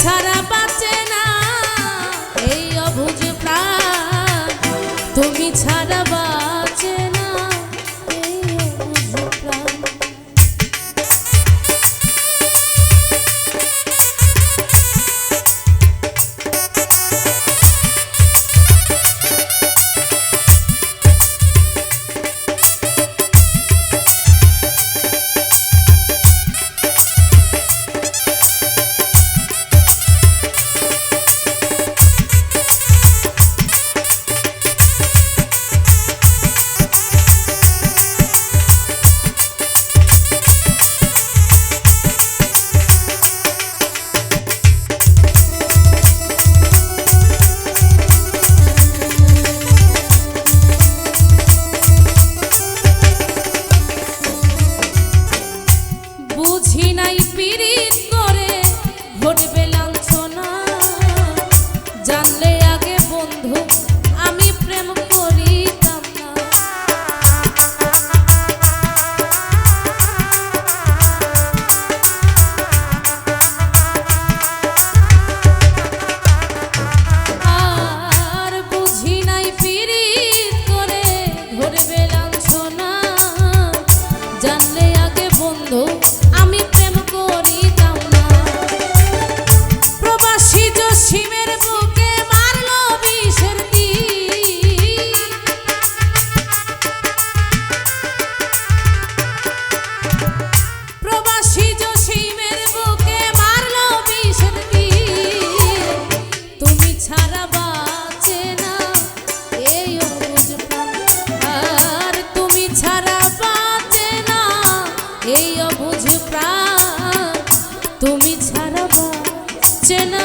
ছাড়া বাঁচে না এই অবুঝ প্রাণ, তুমি ছাড়া বাঁচে না এই অবুঝ প্রাণ। বুঝি নাই পীড়িত করে ঘটবে লাঞ্ছনা, জানলে আগে বন্ধু আমি প্রেম করিতাম না। আর বুঝি নাই পীড়িত করে ঘটবে লাঞ্ছনা, জানলে আগে বন্ধু আমি প্রেম করিতাম না। প্রবাসী জসিমের বুকে মারলো বিষের তীর, প্রবাসী জসিমের বুকে মারলো বিষের তীর, তুমি ছাড়া বাঁচে না এই অবুঝ প্রাণ। আর তুমি ছাড়া বাঁচে না এই অবুঝ প্রাণ, তুমি ছাড়া বাঁচে না।